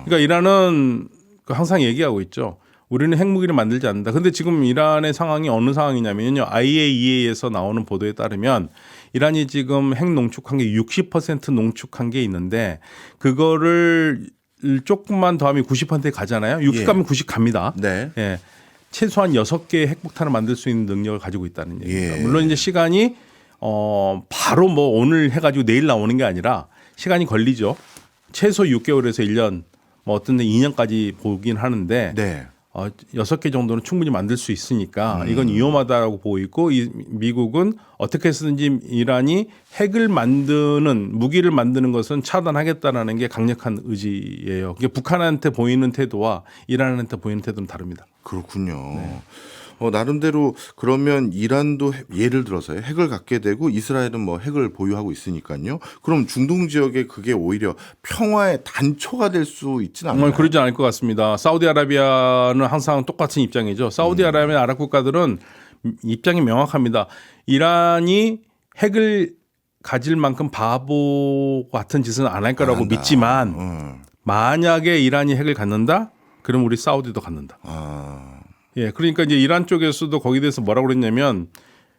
그러니까 이란은 항상 얘기하고 있죠. 우리는 핵무기를 만들지 않는다. 근데 지금 이란의 상황이 어느 상황이냐면요. IAEA에서 나오는 보도에 따르면 이란이 지금 핵 농축한 게 60% 농축한 게 있는데 그거를 조금만 더 하면 90%에 가잖아요. 60 가면 90 갑니다. 네. 예. 최소한 6개의 핵폭탄을 만들 수 있는 능력을 가지고 있다는 얘기입니다. 예. 물론 이제 시간이 바로 뭐 오늘 해가지고 내일 나오는 게 아니라 시간이 걸리죠. 최소 6개월에서 1년, 뭐 어떤 데 2년까지 보긴 하는데 네. 6개 정도는 충분히 만들 수 있으니까 이건 위험하다라고 보고 있고 미국은 어떻게 해서든지 이란이 핵을 만드는 무기를 만드는 것은 차단하겠다라는 게 강력한 의지예요. 그게 북한한테 보이는 태도와 이란한테 보이는 태도는 다릅니다. 그렇군요. 나름대로 그러면 이란도 예를 들어서 핵을 갖게 되고 이스라엘은 뭐 핵을 보유하고 있으니까요. 그럼 중동 지역에 그게 오히려 평화의 단초가 될 수 있지는 않나요? 그러지 않을 것 같습니다. 사우디아라비아는 항상 똑같은 입장이죠. 사우디아라비아 아랍 국가들은 입장이 명확합니다. 이란이 핵을 가질 만큼 바보 같은 짓은 안 할 거라고 믿지만 만약에 이란이 핵을 갖는다? 그럼 우리 사우디도 갖는다. 예, 그러니까 이제 이란 쪽에서도 거기에 대해서 뭐라고 그랬냐면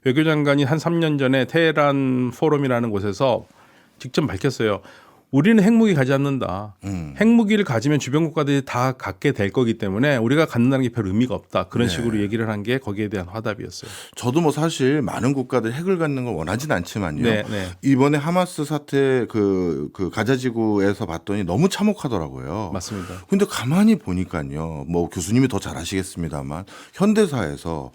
외교장관이 한 3년 전에 테헤란 포럼이라는 곳에서 직접 밝혔어요. 우리는 핵무기 가지 않는다. 핵무기를 가지면 주변 국가들이 다 갖게 될 거기 때문에 우리가 갖는다는 게 별 의미가 없다. 그런 식으로 얘기를 한 게 거기에 대한 화답이었어요. 저도 뭐 사실 많은 국가들이 핵을 갖는 걸 원하진 않지만요. 네. 이번에 하마스 사태 그 가자지구에서 봤더니 너무 참혹하더라고요. 맞습니다. 근데 가만히 보니까요. 뭐 교수님이 더 잘 아시겠습니다만 현대사에서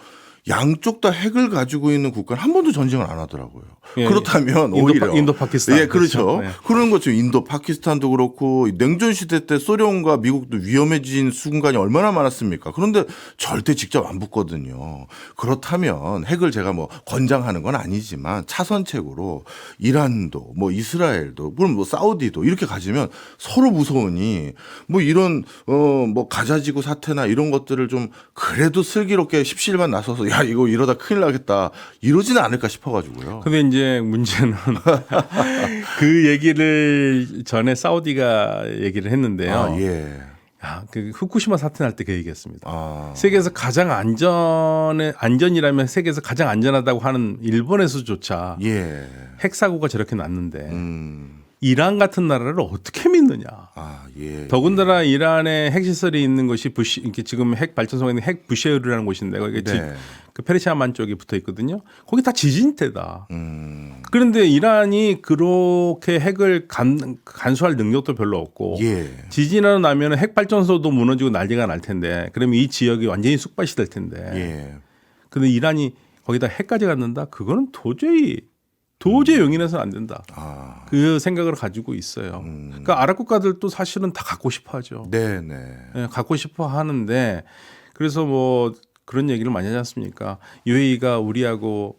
양쪽 다 핵을 가지고 있는 국가는 한 번도 전쟁을 안 하더라고요. 예, 그렇다면 오히려 인도 파키스탄. 예, 그렇죠. 그렇죠. 네. 그런 거죠. 인도 파키스탄도 그렇고 냉전 시대 때 소련과 미국도 위험해진 순간이 얼마나 많았습니까? 그런데 절대 직접 안 붙거든요. 그렇다면 핵을 제가 뭐 권장하는 건 아니지만 차선책으로 이란도 뭐 이스라엘도 물론 뭐 사우디도 이렇게 가지면 서로 무서우니 뭐 이런 뭐 가자지구 사태나 이런 것들을 좀 그래도 슬기롭게 십시일반 나서서 야 이거 이러다 큰일 나겠다 이러지는 않을까 싶어가지고요. 근데 이제 문제는 그 얘기를 전에 사우디가 얘기를 했는데요. 예. 그 후쿠시마 사태 날 때 그 얘기했습니다. 세계에서 가장 안전이라면 세계에서 가장 안전하다고 하는 일본에서조차 예. 핵 사고가 저렇게 났는데 이란 같은 나라를 어떻게 믿느냐. 예. 더군다나 이란에 핵시설이 있는 곳이 이렇게 지금 핵 발전소가 있는 핵 부셰르라는 곳인데 거기 그 페르시아만 쪽에 붙어 있거든요. 거기 다 지진대다. 그런데 이란이 그렇게 핵을 간수할 능력도 별로 없고 지진하고 나면 핵 발전소도 무너지고 난리가 날 텐데 그러면 이 지역이 완전히 쑥밭이 될 텐데. 그런데 이란이 거기다 핵까지 갖는다? 그거는 도저히 용인해서는 안 된다. 그 생각을 가지고 있어요. 그러니까 아랍 국가들도 사실은 다 갖고 싶어 하죠. 네, 갖고 싶어 하는데 그래서 뭐 그런 얘기를 많이 하지 않습니까? UAE가 우리하고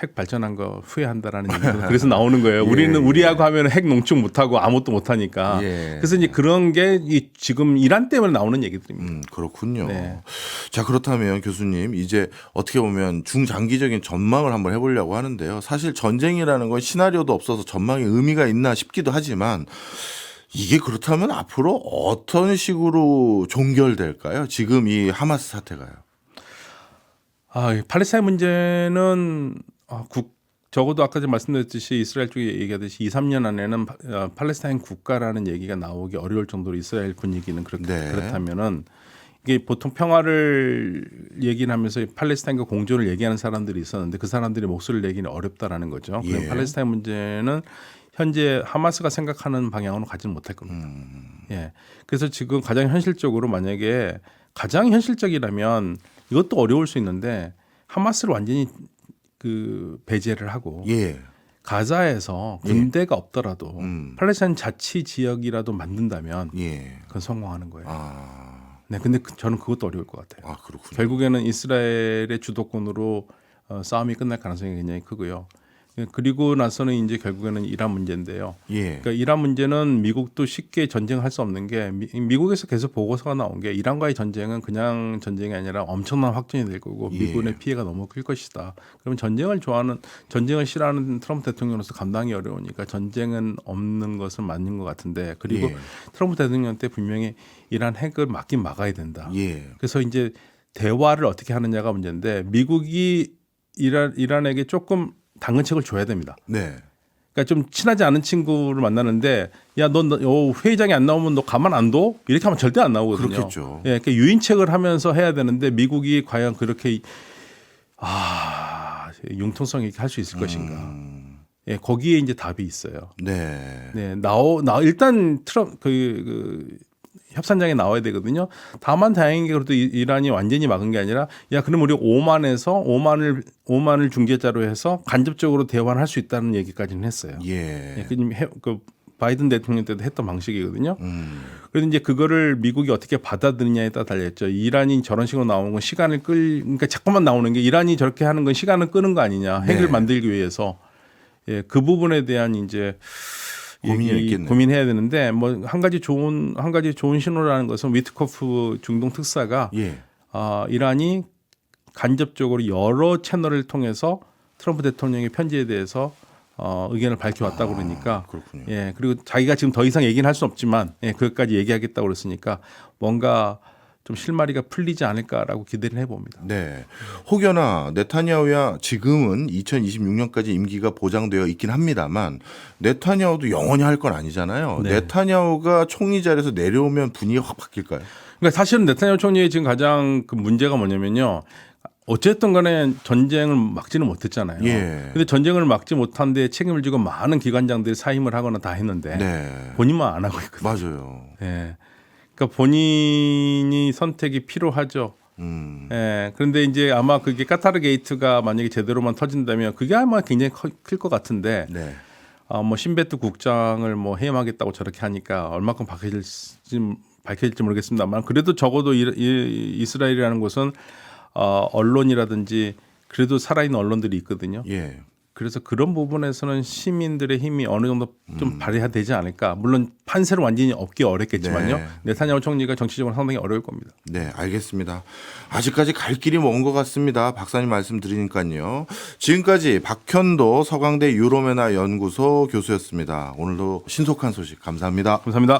핵 발전한 거 후회한다라는 얘기도 그래서 나오는 거예요. 우리하고 하면 핵 농축 못하고 아무것도 못하니까. 그래서 이제 그런 게 지금 이란 때문에 나오는 얘기들입니다. 그렇군요. 자, 그렇다면 교수님 이제 어떻게 보면 중장기적인 전망을 한번 해보려고 하는데요. 사실 전쟁이라는 건 시나리오도 없어서 전망에 의미가 있나 싶기도 하지만 이게 그렇다면 앞으로 어떤 식으로 종결될까요? 지금 이 하마스 사태가요. 팔레스타인 문제는 적어도 아까 전 말씀드렸듯이 이스라엘 쪽에 얘기하듯이 2, 3년 안에는 팔레스타인 국가라는 얘기가 나오기 어려울 정도로 이스라엘 분위기는 그렇다면은 이게 보통 평화를 얘기를 하면서 팔레스타인과 공존을 얘기하는 사람들이 있었는데 그 사람들이 목소리를 내기는 어렵다라는 거죠. 예. 팔레스타인 문제는 현재 하마스가 생각하는 방향으로 가지는 못할 겁니다. 예. 그래서 지금 가장 현실적으로 만약에 가장 현실적이라면 이것도 어려울 수 있는데 하마스를 완전히 그 배제를 하고 예. 가자에서 군대가 없더라도 팔레스타인 자치 지역이라도 만든다면 예. 그건 성공하는 거예요. 아. 네, 근데 저는 그것도 어려울 것 같아요. 아, 그렇군요. 결국에는 이스라엘의 주도권으로 싸움이 끝날 가능성이 굉장히 크고요. 그리고 나서는 이제 결국에는 이란 문제인데요. 예. 그러니까 이란 문제는 미국도 쉽게 전쟁할 수 없는 게 미국에서 계속 보고서가 나온 게 이란과의 전쟁은 그냥 전쟁이 아니라 엄청난 확전이 될 거고 예. 미군의 피해가 너무 클 것이다. 그러면 전쟁을 싫어하는 트럼프 대통령으로서 감당이 어려우니까 전쟁은 없는 것은 맞는 것 같은데 그리고 예. 트럼프 대통령 때 분명히 이란 핵을 막긴 막아야 된다. 예. 그래서 이제 대화를 어떻게 하느냐가 문제인데 미국이 이란에게 조금 당근책을 줘야 됩니다. 네. 그러니까 좀 친하지 않은 친구를 만나는데 야, 너 회의장에 안 나오면 너 가만 안 둬? 이렇게 하면 절대 안 나오거든요. 그렇겠죠. 예, 그러니까 유인책을 하면서 해야 되는데 미국이 과연 그렇게 융통성 있게 할 수 있을 것인가? 예, 거기에 이제 답이 있어요. 네. 네, 일단 협상장에 나와야 되거든요. 다만 다행인 게 그래도 이란이 완전히 막은 게 아니라 야, 그럼 우리 오만을 중재자로 해서 간접적으로 대화를 할 수 있다는 얘기까지는 했어요. 예. 예, 그 바이든 대통령 때도 했던 방식이거든요. 그래서 이제 그거를 미국이 어떻게 받아들이냐에 따라 달렸죠. 이란이 저런 식으로 나오는 건 그러니까 자꾸만 나오는 게 이란이 저렇게 하는 건 시간을 끄는 거 아니냐. 핵을 네. 만들기 위해서. 예, 그 부분에 대한 이제 고민해야 되는데 뭐 한 가지 좋은 신호라는 것은 위트코프 중동 특사가 예. 이란이 간접적으로 여러 채널을 통해서 트럼프 대통령의 편지에 대해서 의견을 밝혀왔다고 그러니까 그렇군요. 예, 그리고 자기가 지금 더 이상 얘기는 할 수 없지만 예, 그것까지 얘기하겠다고 그랬으니까 뭔가 좀 실마리가 풀리지 않을까라고 기대를 해봅니다. 네. 혹여나 네타냐후야 지금은 2026년까지 임기가 보장되어 있긴 합니다만 네타냐후도 영원히 할 건 아니잖아요. 네. 네타냐후가 총리 자리에서 내려오면 분위기가 확 바뀔까요? 그러니까 사실은 네타냐후 총리의 지금 가장 그 문제가 뭐냐면요. 어쨌든 간에 전쟁을 막지는 못했잖아요. 예. 근데 전쟁을 막지 못한 데 책임을 지고 많은 기관장들이 사임을 하거나 다 했는데 네. 본인만 안 하고 있거든요. 맞아요. 예. 그러니까 본인이 선택이 필요하죠. 예. 그런데 이제 아마 그게 카타르 게이트가 만약에 제대로만 터진다면 그게 아마 굉장히 클 것 같은데 네. 뭐 신베트 국장을 뭐 해임하겠다고 저렇게 하니까 얼마큼 밝혀질지 모르겠습니다만 그래도 적어도 이스라엘이라는 곳은 언론이라든지 그래도 살아있는 언론들이 있거든요. 예. 그래서 그런 부분에서는 시민들의 힘이 어느 정도 좀 발휘해야 되지 않을까. 물론 판세를 완전히 없기 어렵겠지만요. 네. 네타냐후 총리가 정치적으로 상당히 어려울 겁니다. 네, 알겠습니다. 아직까지 갈 길이 먼 것 같습니다. 박사님 말씀 드리니까요. 지금까지 박현도 서강대 유로메나 연구소 교수였습니다. 오늘도 신속한 소식 감사합니다. 감사합니다.